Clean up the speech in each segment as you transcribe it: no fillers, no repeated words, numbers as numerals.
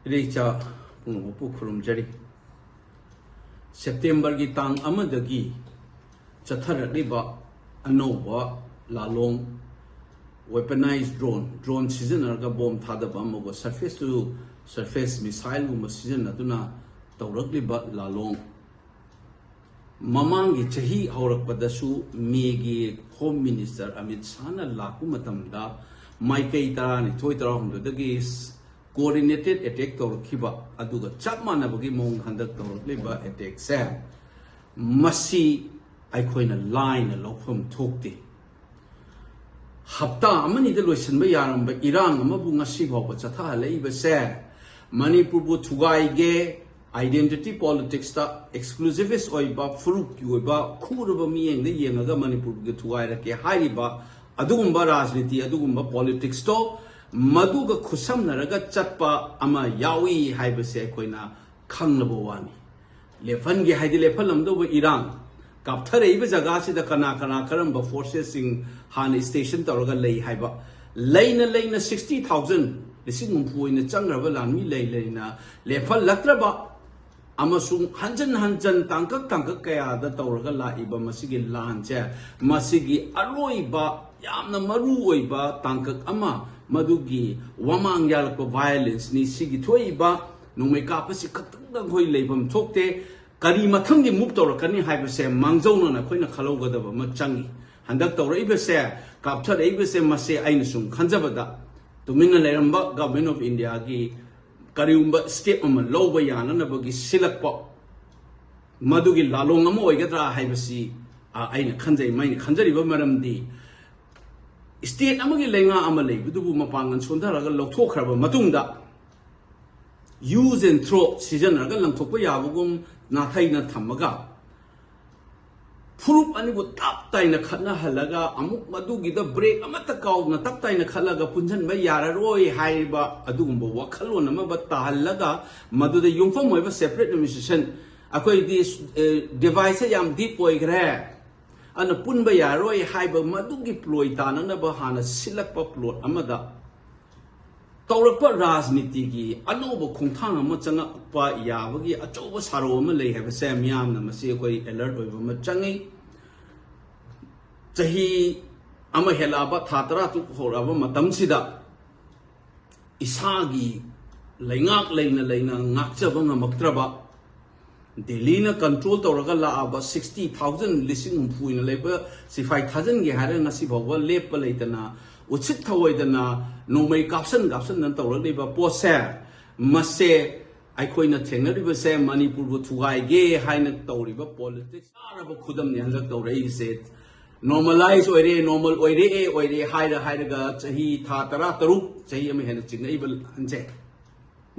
रेचा पुनपु खुरुमजरी सेप्टेम्बर की तांग अमदगी चथरलिबा अनौबा लालोंग वेपनाइज ड्रोन सिजनरगा बॉम्ब थादबा अमगो सरफेस टू सरफेस मिसाइल गुम सिजनदुना तौरकलिबा लालोंग ममांगी चही हौरकपदसु मेगी होम मिनिस्टर अमित शाहना लाकु मतमदा माइकई तरानि थोय तराहुंदगी कोऑर्डिनेटेड अटैक तौरखिबा अदुगा चप मानबगी मोंग हंदक तौरखलिबा अटैक से मसी अखोइना लाइन लौफम थोकते हफ्ता अमनिद लोइसनबा यारंबा इरांग अमबु ngasi फावबा चथा लेइबसे मणिपुरबु थुगाइगे आइडेंटिटी पॉलिटिक्स ता एक्सक्लूसिविस्ट ओइबा फुरुक की ओइबा खुरबा मियेंग दे येंगा मणिपुरबु थुगाइरके हाइरिबा अदुगुंबा राजनीति अदुगुंबा पॉलिटिक्स तो मधुगा खुसमनरगा चटपा अमा यावी हाइबसे अखोइना खंगनबो वानी लेफनगे हाइदि लेफलमदो इरांग कापथरेइबा जगह कना कना करंबा फोर्सेस सिंग हान स्टेशन तौरगा लई हाइबा लेना 60,000 लिसिंग मुफुइना चंग्रबा लानमी लेना लेफल लत्रबा अमसुंग हंजन तांकक कयादा तौरगा लाइबा मसिगी लानचे मसिगी अरोइबा यामना मरु ओइबा तांकक अमा मदुगी वमांग यालको वायलेंस नि सिगी थोइबा नुमै कापसि खतंग होई लेबम थोकते करी मथंगी मुव तौरकनी हाइबसे मांगजौना अखोइना खलौगदबा म चंगी हंदक तौरइबसे कापथरइबसे मसे आइना सुम खंजबदा तुमिना लेरंबा गवर्नमेंट ऑफ इंडिया की करीउंबा स्टेप अमा लौबा याननबगी सिलकपा मदुगी लालोंग अमा ओइगद्रा हाइबसी आइना खंजै माइना खंजरिबा मरमदी स्टेट अमगी लेंगा अमा लेबदुबु मपांगन सोंधरगा लौथोखरबा मतुंगदा यूज एंड थ्रो सिजनरगा लंथोकपा याबगुम नाथाइना थमगा फुरुप अनिबु तप ताइना खतना हलगा अमुक मदुगिदा ब्रेक अमता काउना तप ताइना खलगा पुंजनबा याररोय हाइबा अदुगुंबा वखलोन अमा बता हलगा मदुदा युमफम होइबा सेपरेट एडमिनिस्ट्रेशन अखोइ दि डिवाइस याम डीप ओइग्रे अन पुनबा यारोय हाइबा मदुगी प्लोय ताननबा हाना सिलकपा प्लॉट अमदा तौरकपा राजनीति की अनौब खोंथांग अमा चंगपा याबगी अचौब सारो अमा लई हाइबसे मियामना मसी अखोइ अलर्ट ओइबा अमा चंगी चही अमा हेलाबा थातरा तु होराबा मतमसिदा इसागी लैंगाक लेना ngakchaba ngamaktraba दिल्ली न कंट्रोल तौरगा लाबा 60,000 लिसिंग हुफुइना लेबा 65,000 गे हारे ngasi बावबा लेप लेतना उचित थवैदना नोमै काप्सन न तौरलिबा पोसे मसे अखोइना थेंगरिबसे मणिपुरबु थुगाइगे हाइना तौरिबा पॉलिटिक्स आरबा खुदम ने हलक तौरइसे नॉर्मलाइज ओइरे हाइरगा चही था तरा तरुक चही अमे हेन चिंगइबा हंजे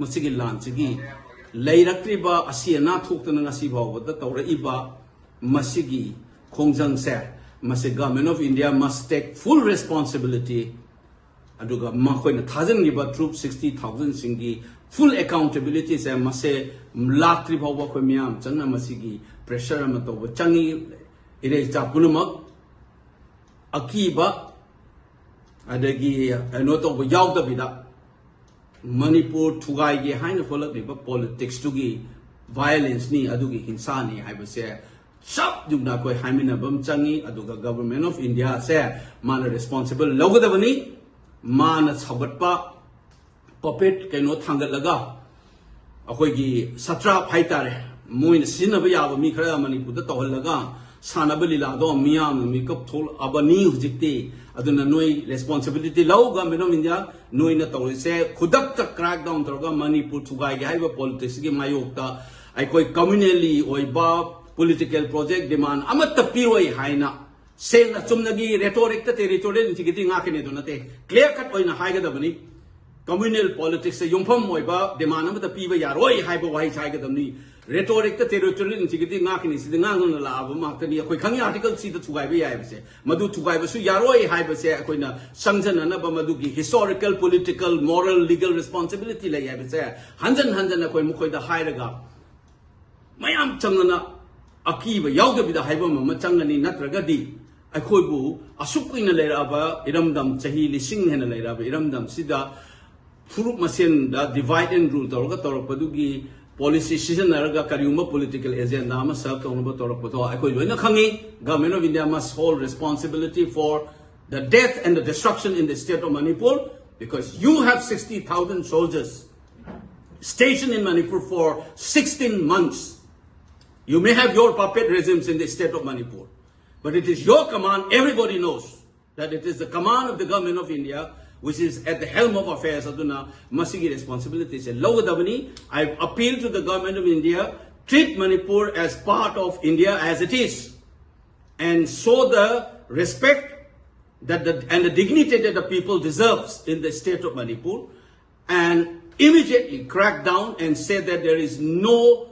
मसिगी लांचगी लैरक्त्रिबा असिना थोक्तना ngasi बावबा तौरइबा मसिगी खोंजंग से मसे government of India must take full responsibility अदुगा मखोइना थाजनगिबा ट्रूप 60,000 सिंगी फुल अकाउंटेबिलिटी से मसे लाक्त्रि बावबा खो मियाम चंगना मसिगी प्रेशर अमा तौबा चंगी इरे चापुलमक अकीबा अदगी नो तौबा यावदबिदा मणिपुर थुगाइगे हाइन खोलक्लिबा पॉलिटिक्स तुगी वायलेंस नि अदुगी हिंसा नि हाइबसे सब जुगना कोई हाइमिनबम चंगी अदुगा गवर्नमेंट ऑफ इंडिया से माना रिस्पांसिबल लौगदबनी माना सगटपा पपेट कैनो थांगलगा अखोइगी सत्रा फाइतारे मोइन सिनबा याबा मी खरा मणिपुर तौहलगा सानबा लीलादो मियाम मिकप थोल अबनी हुजिक्ति अदुना नोई रेस्पॉन्सिबिलिटी लौ गवर्नमेंट ऑफ इंडिया नोइना तौरिसे खुदक क्रैक डाउन तौरगा मणिपुर थुगाइगे हाइबा पॉलिटिक्स की मायोक्ता अखोइ कम्युनली ओइबा political project demand amat piroi haina sena chumnagi rhetoric ta territorial intigity ngakine do nate clear cut oina haiga da bani communal politics se yumpham moiba demand amat piba yaroi haiba wai haiga da ni rhetoric ta territorial intigity ngakine si ngang na la ba ma ta ni akoi khangi article si da thugai ba yai se madu thugai ba su yaroi haiba se akoi na sangjana na ba madu gi historical political moral legal responsibility la yai ba se hanjan akoi mukhoi da hairaga mayam changna अकीब याउदबिदा हाइबा मम चंगनी नत्रगदी अखोइबु असुकुइना लेराबा इरमदम चही लिसिंग हेना लेराबा इरमदम सिदा Furup masin da divide and rule tawraga tawrakpadugi policy sijanaraga kariuma political agenda ama serve tawnaба tawrakpado akoi loina khangi government of India must hold responsibility for the death and the destruction in the state of Manipur because you have 60,000 soldiers stationed in Manipur for 16 months. You may have your puppet regimes in the state of Manipur, but it is your command. Everybody knows that it is the command of the government of India which is at the helm of affairs. Aduna masigi responsibilities. I appeal to the government of India, treat Manipur as part of India as it is, and show the respect that and the dignity that the people deserves in the state of Manipur, and immediately crack down and say that there is no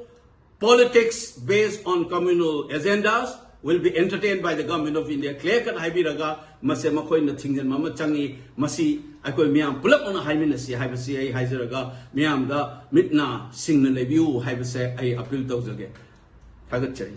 politics based on communal agendas will be entertained by the government of India. Clear cut haibiraga mase makoi na thingjan mama changi masi akoi miam pulak ona haimina si haibasi ai haizaraga miam da mitna singna lebiu haibase ai appeal tawjage thagat chari.